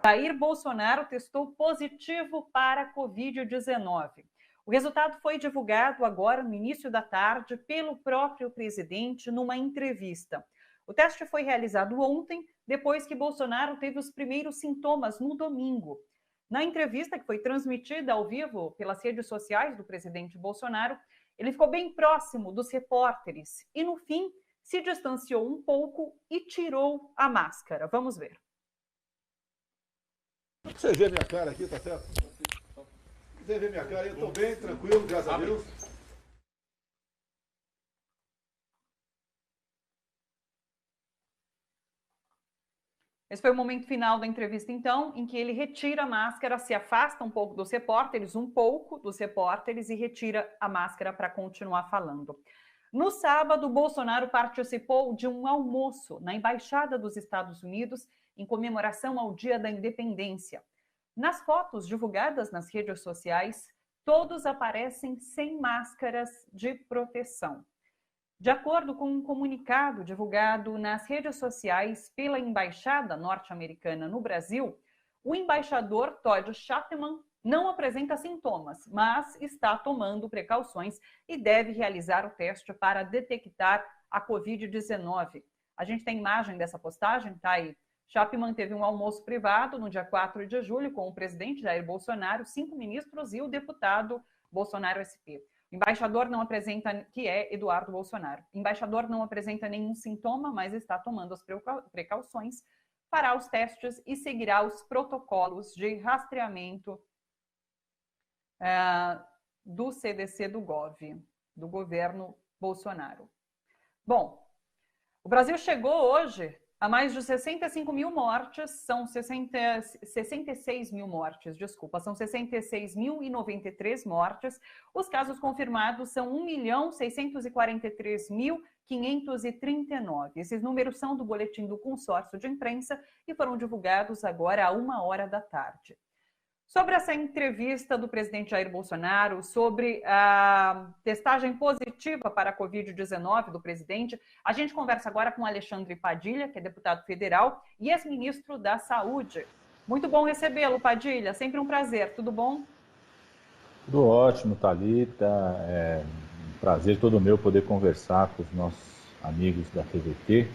Jair Bolsonaro testou positivo para a Covid-19. O resultado foi divulgado agora no início da tarde pelo próprio presidente numa entrevista. O teste foi realizado ontem, depois que Bolsonaro teve os primeiros sintomas no domingo. Na entrevista, que foi transmitida ao vivo pelas redes sociais do presidente Bolsonaro, ele ficou bem próximo dos repórteres e, no fim, se distanciou um pouco e tirou a máscara. Vamos ver. Você vê minha cara aqui, tá certo? Você vê minha cara, eu tô bem, tranquilo, graças a Deus. Esse foi o momento final da entrevista, então, em que ele retira a máscara, se afasta um pouco dos repórteres e retira a máscara para continuar falando. No sábado, Bolsonaro participou de um almoço na Embaixada dos Estados Unidos em comemoração ao Dia da Independência. Nas fotos divulgadas nas redes sociais, todos aparecem sem máscaras de proteção. De acordo com um comunicado divulgado nas redes sociais pela Embaixada norte-americana no Brasil, o embaixador Todd Chapman não apresenta sintomas, mas está tomando precauções e deve realizar o teste para detectar a Covid-19. A gente tem imagem dessa postagem, tá aí. Chapman teve um almoço privado no dia 4 de julho com o presidente Jair Bolsonaro, 5 ministros e o deputado Bolsonaro SP. O embaixador não apresenta, que é Eduardo Bolsonaro. O embaixador não apresenta nenhum sintoma, mas está tomando as precauções, fará os testes e seguirá os protocolos de rastreamento do CDC do do governo Bolsonaro. Bom, o Brasil chegou hoje a mais de 65 mil mortes, são 66 mil mortes, desculpa, são 66.093 mortes. Os casos confirmados são 1.643.539. Esses números são do boletim do consórcio de imprensa e foram divulgados agora à 1h da tarde. Sobre essa entrevista do presidente Jair Bolsonaro, sobre a testagem positiva para a Covid-19 do presidente, a gente conversa agora com Alexandre Padilha, que é deputado federal e ex-ministro da Saúde. Muito bom recebê-lo, Padilha, sempre um prazer, tudo bom? Tudo ótimo, Thalita, é um prazer todo meu poder conversar com os nossos amigos da TVT.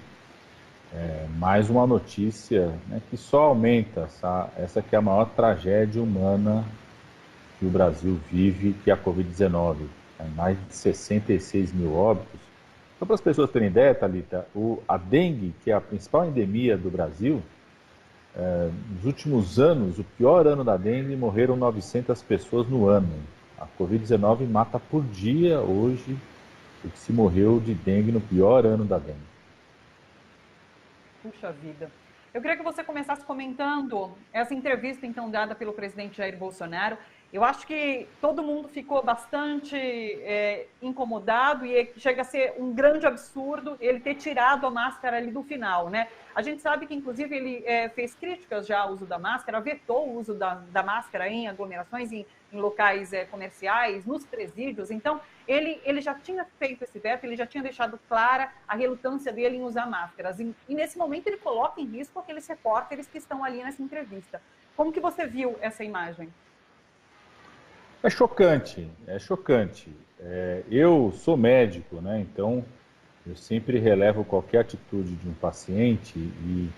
Mais uma notícia, né, que só aumenta essa que é a maior tragédia humana que o Brasil vive, que é a Covid-19. Mais de 66 mil óbitos. Só para as pessoas terem ideia, Thalita, a dengue, que é a principal endemia do Brasil, nos últimos anos, o pior ano da dengue, morreram 900 pessoas no ano. A Covid-19 mata por dia hoje o que se morreu de dengue no pior ano da dengue. Puxa vida. Eu queria que você começasse comentando essa entrevista, então, dada pelo presidente Jair Bolsonaro. Eu acho que todo mundo ficou bastante incomodado e chega a ser um grande absurdo ele ter tirado a máscara ali do final, né? A gente sabe que, inclusive, ele fez críticas já ao uso da máscara, vetou o uso da máscara em aglomerações, em locais comerciais, nos presídios. Então, ele já tinha feito esse veto, ele já tinha deixado clara a relutância dele em usar máscaras. E nesse momento, ele coloca em risco aqueles repórteres que estão ali nessa entrevista. Como que você viu essa imagem? É chocante, é chocante. Eu sou médico, né? Então eu sempre relevo qualquer atitude de um paciente e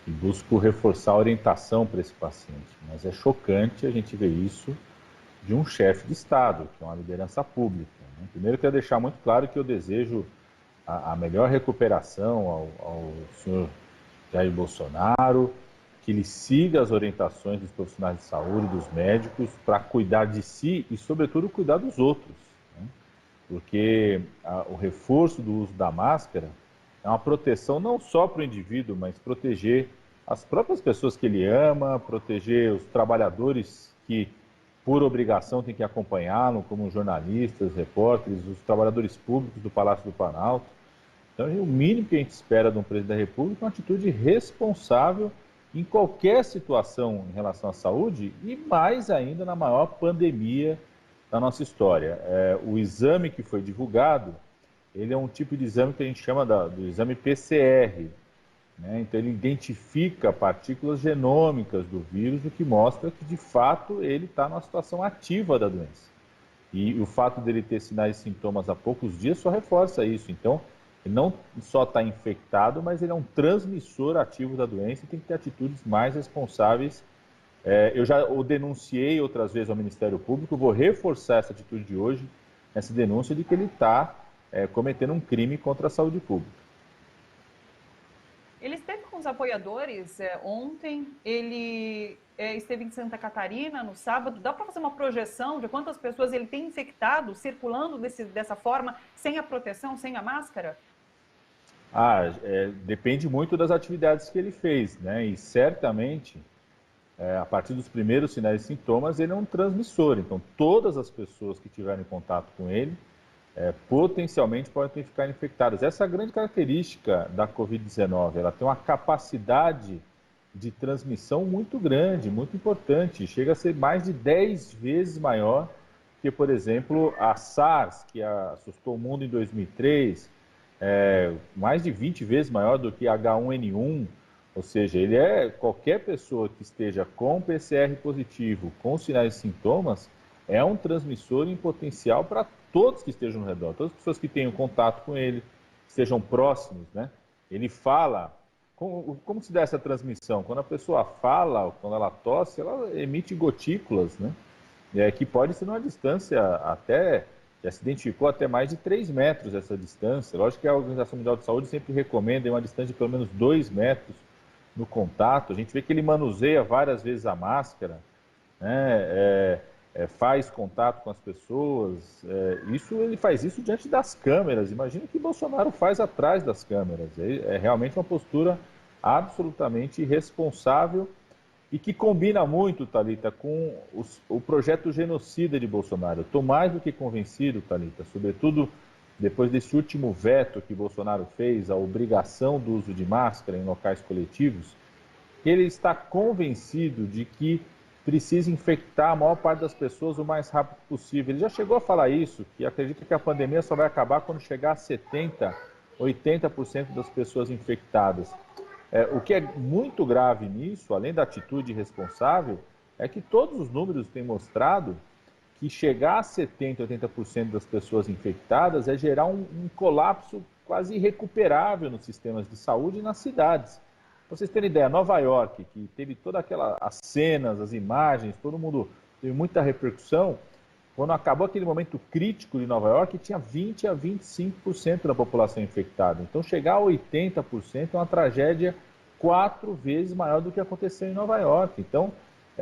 busco reforçar a orientação para esse paciente. Mas é chocante a gente ver isso de um chefe de Estado, que é uma liderança pública, né? Primeiro, eu quero deixar muito claro que eu desejo a melhor recuperação ao senhor Jair Bolsonaro, que ele siga as orientações dos profissionais de saúde, dos médicos, para cuidar de si e, sobretudo, cuidar dos outros, né? Porque o reforço do uso da máscara é uma proteção não só para o indivíduo, mas proteger as próprias pessoas que ele ama, proteger os trabalhadores que, por obrigação, têm que acompanhá-lo, como jornalistas, repórteres, os trabalhadores públicos do Palácio do Planalto. Então, o mínimo que a gente espera de um presidente da República é uma atitude responsável em qualquer situação em relação à saúde e mais ainda na maior pandemia da nossa história. O exame que foi divulgado, ele é um tipo de exame que a gente chama do exame PCR, né? Então ele identifica partículas genômicas do vírus, o que mostra que de fato ele está numa situação ativa da doença. E o fato dele ter sinais e sintomas há poucos dias só reforça isso. Então, ele não só está infectado, mas ele é um transmissor ativo da doença e tem que ter atitudes mais responsáveis. Eu já o denunciei outras vezes ao Ministério Público, vou reforçar essa atitude de hoje, essa denúncia de que ele está cometendo um crime contra a saúde pública. Ele esteve com os apoiadores ontem, ele esteve em Santa Catarina no sábado. Dá para fazer uma projeção de quantas pessoas ele tem infectado, circulando dessa forma, sem a proteção, sem a máscara? Depende muito das atividades que ele fez, né? E certamente, a partir dos primeiros sinais e sintomas, ele é um transmissor. Então, todas as pessoas que tiverem contato com ele, potencialmente podem ficar infectadas. Essa é a grande característica da Covid-19. Ela tem uma capacidade de transmissão muito grande, muito importante. Chega a ser mais de 10 vezes maior que, por exemplo, a SARS, que assustou o mundo em 2003, mais de 20 vezes maior do que H1N1. Ou seja, qualquer pessoa que esteja com PCR positivo, com sinais e sintomas, é um transmissor em potencial para todos que estejam no redor, todas as pessoas que tenham contato com ele, que estejam próximos, né? Ele fala, como se dá essa transmissão? Quando a pessoa fala, quando ela tosse, ela emite gotículas, né? Que pode ser numa distância já se identificou até mais de 3 metros essa distância. Lógico que a Organização Mundial de Saúde sempre recomenda uma distância de pelo menos 2 metros no contato. A gente vê que ele manuseia várias vezes a máscara, né? Faz contato com as pessoas, ele faz isso diante das câmeras. Imagina o que Bolsonaro faz atrás das câmeras. É realmente uma postura absolutamente irresponsável e que combina muito, Thalita, com o projeto genocida de Bolsonaro. Eu estou mais do que convencido, Thalita, sobretudo depois desse último veto que Bolsonaro fez, a obrigação do uso de máscara em locais coletivos, que ele está convencido de que precisa infectar a maior parte das pessoas o mais rápido possível. Ele já chegou a falar isso, que acredita que a pandemia só vai acabar quando chegar a 70%, 80% das pessoas infectadas. O que é muito grave nisso, além da atitude irresponsável, é que todos os números têm mostrado que chegar a 70%, 80% das pessoas infectadas é gerar um colapso quase irrecuperável nos sistemas de saúde e nas cidades. Para vocês terem ideia, Nova York, que teve todas as cenas, as imagens, todo mundo teve muita repercussão, quando acabou aquele momento crítico de Nova York, tinha 20% a 25% da população infectada. Então, chegar a 80% é uma tragédia 4 vezes maior do que aconteceu em Nova York. Então,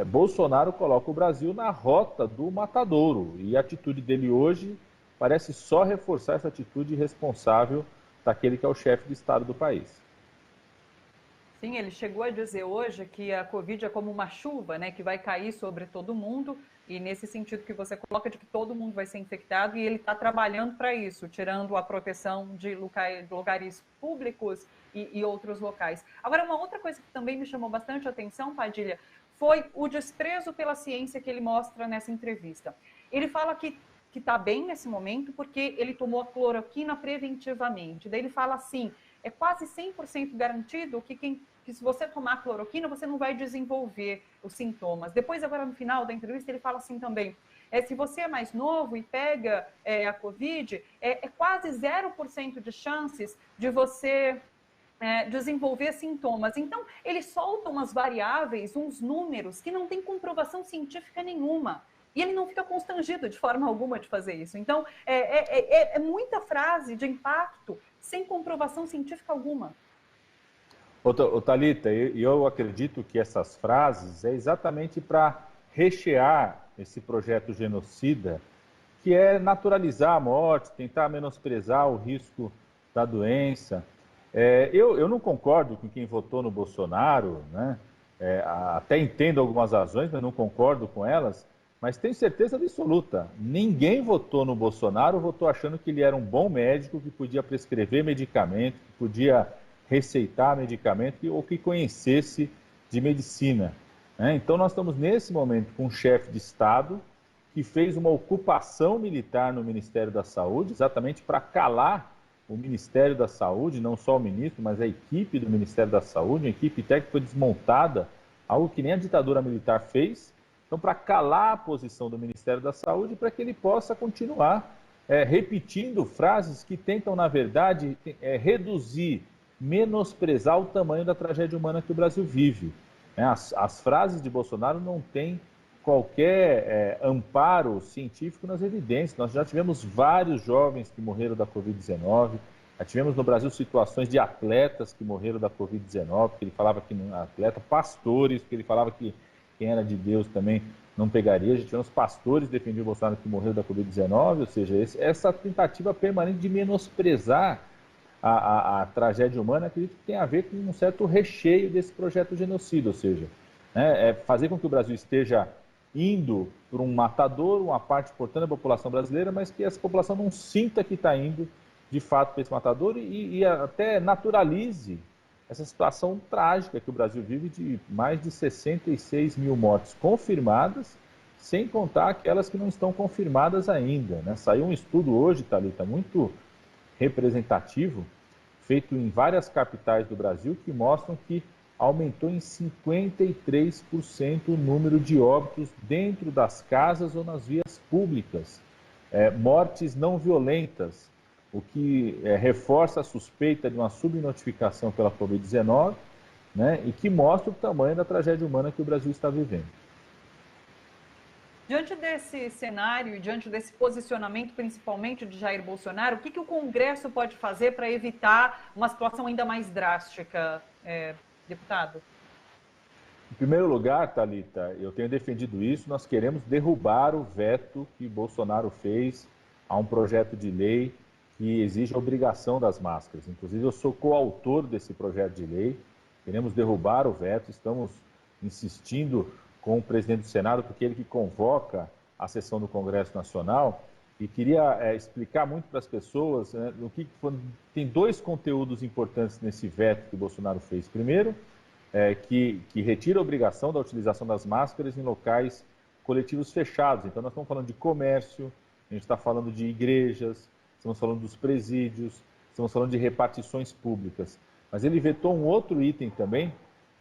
Bolsonaro coloca o Brasil na rota do matadouro. E a atitude dele hoje parece só reforçar essa atitude irresponsável daquele que é o chefe de Estado do país. Sim, ele chegou a dizer hoje que a Covid é como uma chuva, né, que vai cair sobre todo mundo, e nesse sentido que você coloca de que todo mundo vai ser infectado, e ele está trabalhando para isso, tirando a proteção de lugares públicos e outros locais. Agora, uma outra coisa que também me chamou bastante atenção, Padilha, foi o desprezo pela ciência que ele mostra nessa entrevista. Ele fala que está bem nesse momento porque ele tomou a cloroquina preventivamente. Daí ele fala assim, é quase 100% garantido que se você tomar cloroquina, você não vai desenvolver os sintomas. Depois, agora no final da entrevista, ele fala assim também, se você é mais novo e pega a Covid, é quase 0% de chances de você desenvolver sintomas. Então, ele solta umas variáveis, uns números que não tem comprovação científica nenhuma. E ele não fica constrangido de forma alguma de fazer isso. Então, é muita frase de impacto sem comprovação científica alguma. Thalita, eu acredito que essas frases é exatamente para rechear esse projeto genocida, que é naturalizar a morte, tentar menosprezar o risco da doença. Eu não concordo com quem votou no Bolsonaro, né? Até entendo algumas razões, mas não concordo com elas. Mas tenho certeza absoluta, ninguém votou no Bolsonaro, votou achando que ele era um bom médico, que podia prescrever medicamento, que podia receitar medicamento ou que conhecesse de medicina, né? Então nós estamos nesse momento com um chefe de Estado que fez uma ocupação militar no Ministério da Saúde, exatamente para calar o Ministério da Saúde, não só o ministro, mas a equipe do Ministério da Saúde, uma equipe técnica foi desmontada, algo que nem a ditadura militar fez, então para calar a posição do Ministério da Saúde, para que ele possa continuar repetindo frases que tentam, na verdade, reduzir, menosprezar o tamanho da tragédia humana que o Brasil vive. As frases de Bolsonaro não têm qualquer amparo científico nas evidências. Nós já tivemos vários jovens que morreram da Covid-19, já tivemos no Brasil situações de atletas que morreram da Covid-19, que ele falava que não atleta, pastores, que ele falava que quem era de Deus também não pegaria. Já tivemos pastores que defendiam o Bolsonaro que morreram da Covid-19, ou seja, essa tentativa permanente de menosprezar a tragédia humana, acredito que tem a ver com um certo recheio desse projeto genocida, ou seja, fazer com que o Brasil esteja indo por um matador, uma parte importante da população brasileira, mas que essa população não sinta que está indo de fato para esse matador e até naturalize essa situação trágica que o Brasil vive de mais de 66 mil mortes confirmadas, sem contar aquelas que não estão confirmadas ainda. Saiu um estudo hoje, Thalita, muito representativo, feito em várias capitais do Brasil, que mostram que aumentou em 53% o número de óbitos dentro das casas ou nas vias públicas. Mortes não violentas, o que reforça a suspeita de uma subnotificação pela Covid-19, e que mostra o tamanho da tragédia humana que o Brasil está vivendo. Diante desse cenário e diante desse posicionamento, principalmente de Jair Bolsonaro, o que o Congresso pode fazer para evitar uma situação ainda mais drástica, deputado? Em primeiro lugar, Thalita, eu tenho defendido isso, nós queremos derrubar o veto que Bolsonaro fez a um projeto de lei que exige a obrigação das máscaras. Inclusive, eu sou coautor desse projeto de lei, queremos derrubar o veto, estamos insistindo com o presidente do Senado, porque ele que convoca a sessão do Congresso Nacional, e queria explicar muito para as pessoas tem dois conteúdos importantes nesse veto que o Bolsonaro fez. Primeiro, que retira a obrigação da utilização das máscaras em locais coletivos fechados. Então, nós estamos falando de comércio, a gente está falando de igrejas, estamos falando dos presídios, estamos falando de repartições públicas. Mas ele vetou um outro item também,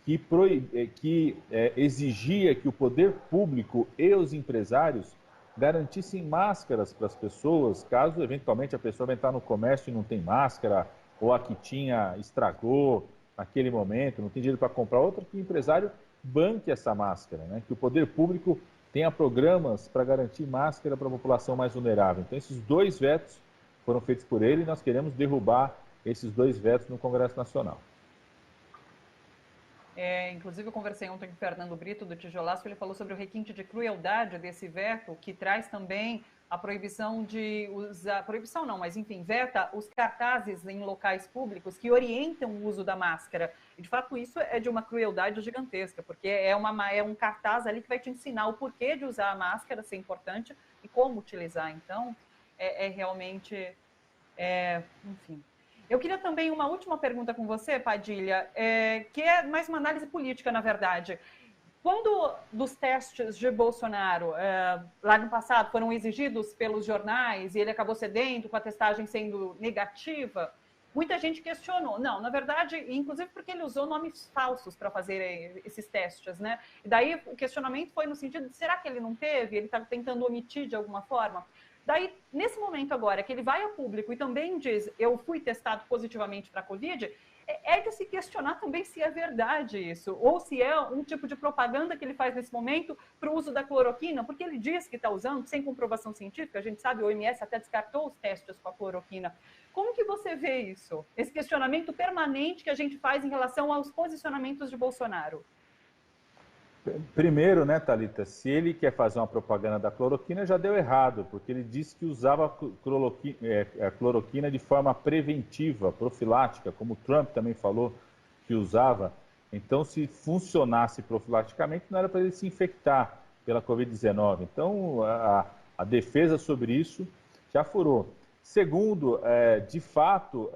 que exigia que o poder público e os empresários garantissem máscaras para as pessoas, caso eventualmente a pessoa vai entrar no comércio e não tem máscara, ou a que tinha estragou naquele momento, não tem dinheiro para comprar outra, que o empresário banque essa máscara, que o poder público tenha programas para garantir máscara para a população mais vulnerável. Então, esses dois vetos foram feitos por ele e nós queremos derrubar esses dois vetos no Congresso Nacional. Inclusive, eu conversei ontem com o Fernando Brito, do Tijolaço, ele falou sobre o requinte de crueldade desse veto, que traz também a proibição de usar, proibição não, mas enfim, veta os cartazes em locais públicos que orientam o uso da máscara. E, de fato, isso é de uma crueldade gigantesca, porque é um cartaz ali que vai te ensinar o porquê de usar a máscara, ser importante, e como utilizar. Então, realmente, enfim... Eu queria também uma última pergunta com você, Padilha, que é mais uma análise política, na verdade. Quando dos testes de Bolsonaro, lá no passado, foram exigidos pelos jornais e ele acabou cedendo com a testagem sendo negativa, muita gente questionou. Não, na verdade, inclusive porque ele usou nomes falsos para fazer esses testes, né? E daí o questionamento foi no sentido de, será que ele não teve? Ele está tentando omitir de alguma forma? Daí, nesse momento agora, que ele vai ao público e também diz, eu fui testado positivamente para a Covid, é de se questionar também se é verdade isso, ou se é um tipo de propaganda que ele faz nesse momento para o uso da cloroquina, porque ele diz que está usando sem comprovação científica, a gente sabe, o OMS até descartou os testes com a cloroquina. Como que você vê isso? Esse questionamento permanente que a gente faz em relação aos posicionamentos de Bolsonaro? Primeiro, Thalita, se ele quer fazer uma propaganda da cloroquina, já deu errado, porque ele disse que usava a cloroquina de forma preventiva, profilática, como o Trump também falou que usava. Então, se funcionasse profilaticamente, não era para ele se infectar pela Covid-19. Então, a defesa sobre isso já furou. Segundo, de fato,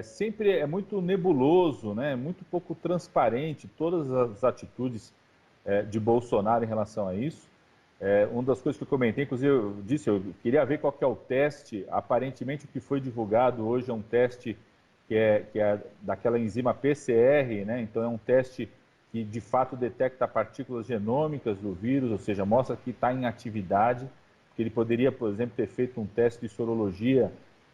sempre é muito nebuloso, muito pouco transparente todas as atitudes de Bolsonaro em relação a isso. Uma das coisas que eu comentei, inclusive eu disse, eu queria ver qual que é o teste. Aparentemente o que foi divulgado hoje é um teste que é daquela enzima PCR, né? Então é um teste que de fato detecta partículas genômicas do vírus, ou seja, mostra que está em atividade, que ele poderia, por exemplo, ter feito um teste de sorologia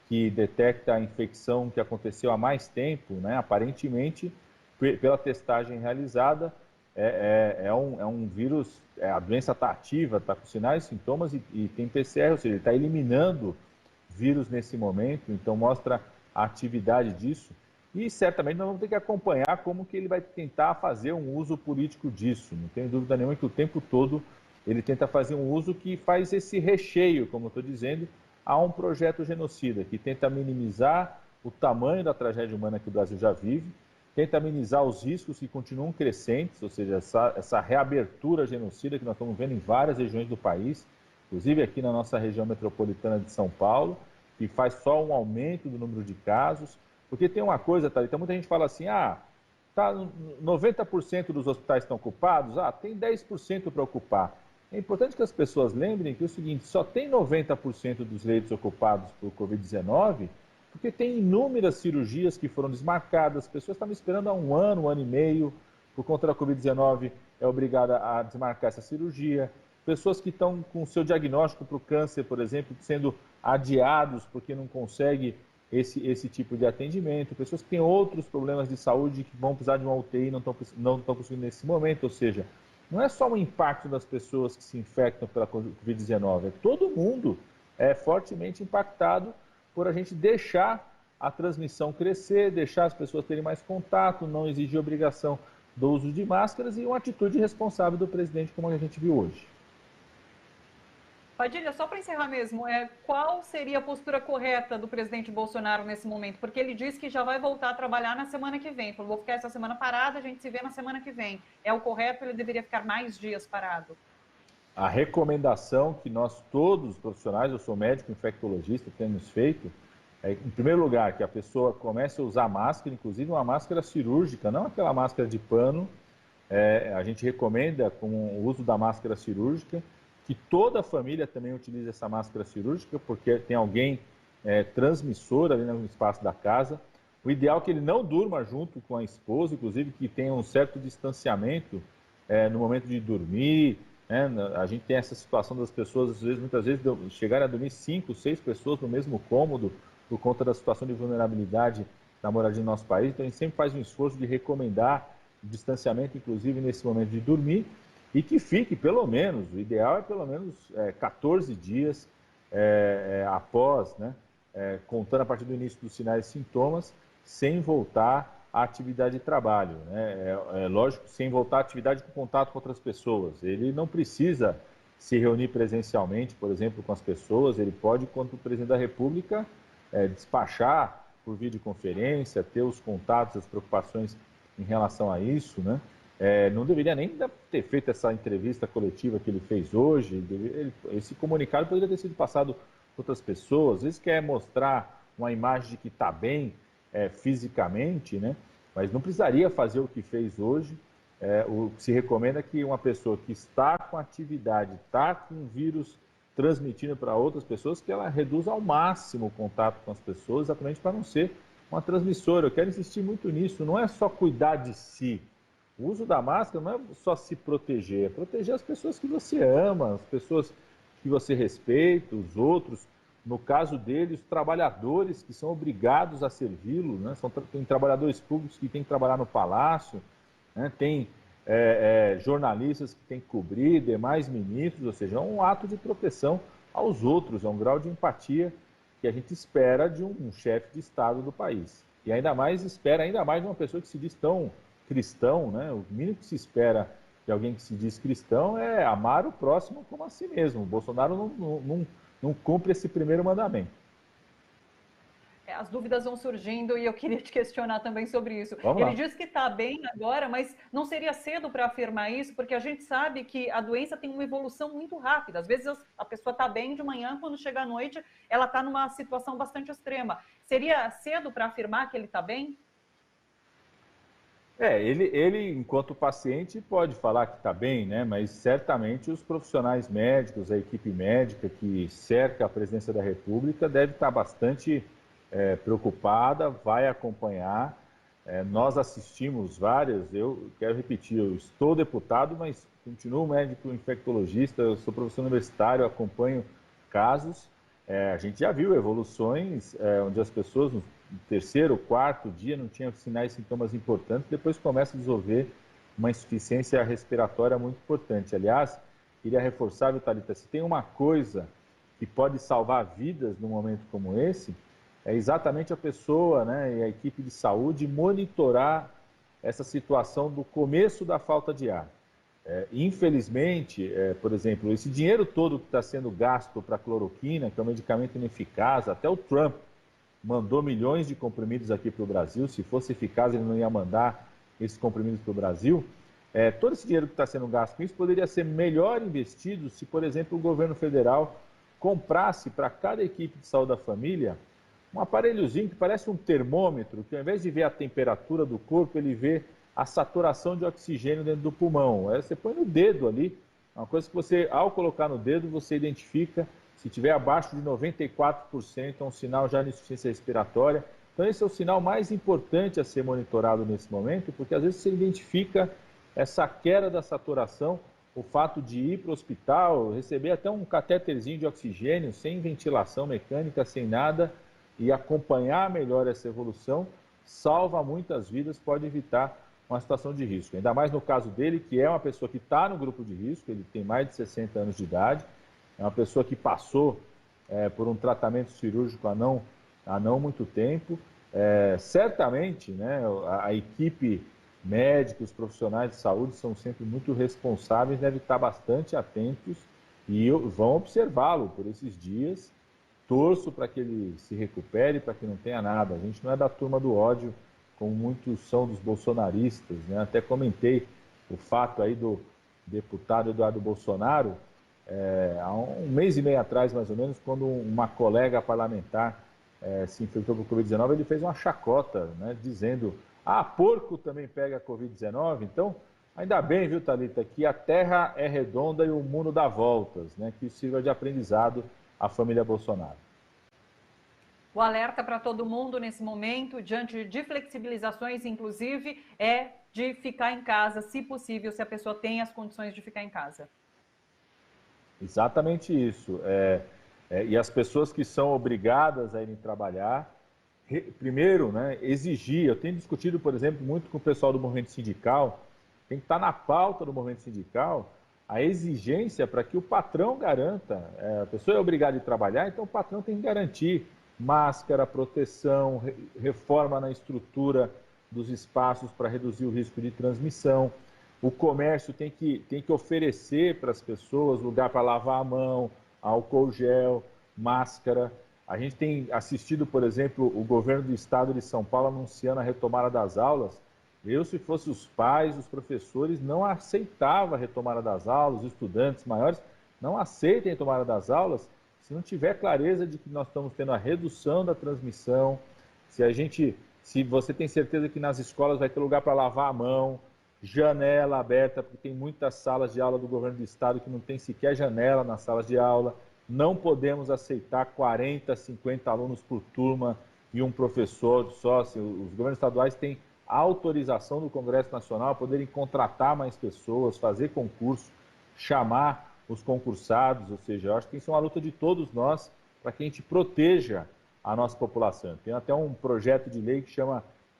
que detecta a infecção que aconteceu há mais tempo, né? Aparentemente, pela testagem realizada, é um vírus, a doença está ativa, está com sinais, sintomas e tem PCR, ou seja, ele está eliminando vírus nesse momento, então mostra a atividade disso. E certamente nós vamos ter que acompanhar como que ele vai tentar fazer um uso político disso. Não tenho dúvida nenhuma que o tempo todo ele tenta fazer um uso que faz esse recheio, como eu estou dizendo, a um projeto genocida, que tenta minimizar o tamanho da tragédia humana que o Brasil já vive, tenta amenizar os riscos que continuam crescentes, ou seja, essa reabertura genocida que nós estamos vendo em várias regiões do país, inclusive aqui na nossa região metropolitana de São Paulo, que faz só um aumento do número de casos. Porque tem uma coisa, Thalita, muita gente fala assim, 90% dos hospitais estão ocupados, tem 10% para ocupar. É importante que as pessoas lembrem que é o seguinte, só tem 90% dos leitos ocupados por Covid-19 porque tem inúmeras cirurgias que foram desmarcadas, pessoas estavam esperando há um ano e meio, por conta da Covid-19 é obrigada a desmarcar essa cirurgia, pessoas que estão com o seu diagnóstico para o câncer, por exemplo, sendo adiados porque não consegue esse tipo de atendimento, pessoas que têm outros problemas de saúde que vão precisar de uma UTI e não estão conseguindo nesse momento, ou seja, não é só o impacto das pessoas que se infectam pela Covid-19, é todo mundo fortemente impactado por a gente deixar a transmissão crescer, deixar as pessoas terem mais contato, não exigir obrigação do uso de máscaras e uma atitude responsável do presidente, como a gente viu hoje. Padilha, só para encerrar mesmo, qual seria a postura correta do presidente Bolsonaro nesse momento? Porque ele disse que já vai voltar a trabalhar na semana que vem. Falou, vou ficar essa semana parada, a gente se vê na semana que vem. É o correto ou ele deveria ficar mais dias parado? A recomendação que nós todos os profissionais, eu sou médico infectologista, temos feito, em primeiro lugar, que a pessoa comece a usar máscara, inclusive uma máscara cirúrgica, não aquela máscara de pano. A gente recomenda, com o uso da máscara cirúrgica, que toda a família também utilize essa máscara cirúrgica, porque tem alguém transmissor ali no espaço da casa. O ideal é que ele não durma junto com a esposa, inclusive que tenha um certo distanciamento no momento de dormir. A gente tem essa situação das pessoas, muitas vezes, chegarem a dormir 5, 6 pessoas no mesmo cômodo, por conta da situação de vulnerabilidade da moradia no nosso país. Então, a gente sempre faz um esforço de recomendar o distanciamento, inclusive nesse momento de dormir, e que fique pelo menos, o ideal é pelo menos 14 dias após, contando a partir do início dos sinais e sintomas, sem voltar à atividade de trabalho. Lógico, sem voltar à atividade com contato com outras pessoas. Ele não precisa se reunir presencialmente, por exemplo, com as pessoas, ele pode, quanto presidente da República, despachar por videoconferência, ter os contatos, as preocupações em relação a isso, não deveria nem ter feito essa entrevista coletiva que ele fez hoje. Esse comunicado poderia ter sido passado para outras pessoas. Às vezes quer mostrar uma imagem de que está bem fisicamente, mas não precisaria fazer o que fez hoje. O que se recomenda é que uma pessoa que está com atividade, está com o vírus transmitindo para outras pessoas, que ela reduza ao máximo o contato com as pessoas, exatamente para não ser uma transmissora. Eu quero insistir muito nisso, não é só cuidar de si. O uso da máscara não é só se proteger, é proteger as pessoas que você ama, as pessoas que você respeita, os outros. No caso dele, os trabalhadores que são obrigados a servi-lo, tem trabalhadores públicos que têm que trabalhar no palácio, tem jornalistas que têm que cobrir, demais ministros, ou seja, é um ato de proteção aos outros, é um grau de empatia que a gente espera de um chefe de Estado do país. E ainda mais espera de uma pessoa que se diz tão cristão, O mínimo que se espera de alguém que se diz cristão é amar o próximo como a si mesmo. O Bolsonaro não cumpre esse primeiro mandamento. As dúvidas vão surgindo e eu queria te questionar também sobre isso. Ele diz que está bem agora, mas não seria cedo para afirmar isso, porque a gente sabe que a doença tem uma evolução muito rápida. Às vezes a pessoa está bem de manhã, quando chega à noite, ela está numa situação bastante extrema. Seria cedo para afirmar que ele está bem? Ele, enquanto paciente, pode falar que está bem, né? Mas certamente os profissionais médicos, a equipe médica que cerca a presidência da República deve estar bastante preocupada, vai acompanhar. Nós assistimos várias, eu quero repetir, eu estou deputado, mas continuo médico infectologista, eu sou professor universitário, acompanho casos. A gente já viu evoluções onde as pessoas no terceiro, quarto dia não tinham sinais e sintomas importantes, depois começa a desenvolver uma insuficiência respiratória muito importante. Aliás, queria reforçar, Vitalita, se tem uma coisa que pode salvar vidas num momento como esse, é exatamente a pessoa, né, e a equipe de saúde monitorar essa situação do começo da falta de ar. Infelizmente, por exemplo, esse dinheiro todo que está sendo gasto para a cloroquina, que é um medicamento ineficaz, até o Trump mandou milhões de comprimidos aqui para o Brasil, se fosse eficaz ele não ia mandar esses comprimidos para o Brasil. Todo esse dinheiro que está sendo gasto com isso poderia ser melhor investido se, por exemplo, o governo federal comprasse para cada equipe de saúde da família um aparelhozinho que parece um termômetro, que ao invés de ver a temperatura do corpo, ele vê a saturação de oxigênio dentro do pulmão. Você põe no dedo ali, uma coisa que você, ao colocar no dedo, você identifica, se tiver abaixo de 94%, é um sinal já de insuficiência respiratória. Então esse é o sinal mais importante a ser monitorado nesse momento, porque às vezes você identifica essa queda da saturação, o fato de ir para o hospital, receber até um catéterzinho de oxigênio, sem ventilação mecânica, sem nada, e acompanhar melhor essa evolução, salva muitas vidas, pode evitar uma situação de risco. Ainda mais no caso dele, que é uma pessoa que está no grupo de risco, ele tem mais de 60 anos de idade, é uma pessoa que passou por um tratamento cirúrgico há não muito tempo. Certamente, né, a equipe médica, os profissionais de saúde são sempre muito responsáveis, devem estar bastante atentos e vão observá-lo por esses dias. Torço para que ele se recupere, para que não tenha nada. A gente não é da turma do ódio, como muitos são dos bolsonaristas, né? Até comentei o fato aí do deputado Eduardo Bolsonaro, há um mês e meio atrás, mais ou menos, quando uma colega parlamentar se infectou com o Covid-19, ele fez uma chacota, né, dizendo, porco também pega Covid-19. Então, ainda bem, viu, Thalita, que a terra é redonda e o mundo dá voltas, né? Que isso sirva de aprendizado à família Bolsonaro. O alerta para todo mundo nesse momento, diante de flexibilizações, inclusive, é de ficar em casa, se possível, se a pessoa tem as condições de ficar em casa. Exatamente isso. E as pessoas que são obrigadas a irem trabalhar, primeiro, né, exigir. Eu tenho discutido, por exemplo, muito com o pessoal do movimento sindical, tem que estar na pauta do movimento sindical a exigência para que o patrão garanta. A pessoa é obrigada a trabalhar, então o patrão tem que garantir máscara, proteção, reforma na estrutura dos espaços para reduzir o risco de transmissão. O comércio tem que oferecer para as pessoas lugar para lavar a mão, álcool gel, máscara. A gente tem assistido, por exemplo, o governo do estado de São Paulo anunciando a retomada das aulas. Eu, se fosse os pais, os professores, não aceitava a retomada das aulas, os estudantes maiores não aceitem a retomada das aulas se não tiver clareza de que nós estamos tendo a redução da transmissão, se você tem certeza que nas escolas vai ter lugar para lavar a mão, janela aberta, porque tem muitas salas de aula do governo do estado que não tem sequer janela nas salas de aula. Não podemos aceitar 40, 50 alunos por turma e um professor só. Os governos estaduais têm autorização do Congresso Nacional a poderem contratar mais pessoas, fazer concurso, chamar os concursados, ou seja, eu acho que isso é uma luta de todos nós para que a gente proteja a nossa população. Tem até um projeto de lei que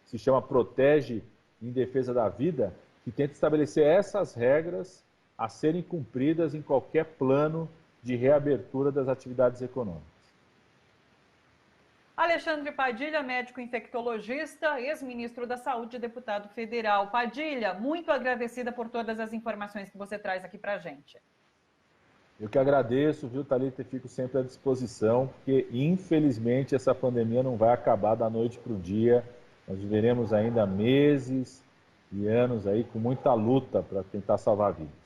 se chama Protege em Defesa da Vida, que tenta estabelecer essas regras a serem cumpridas em qualquer plano de reabertura das atividades econômicas. Alexandre Padilha, médico infectologista, ex-ministro da Saúde e deputado federal. Padilha, muito agradecida por todas as informações que você traz aqui para a gente. Eu que agradeço, viu, Thalita, e fico sempre à disposição, porque infelizmente essa pandemia não vai acabar da noite para o dia. Nós viveremos ainda meses e anos aí com muita luta para tentar salvar vidas.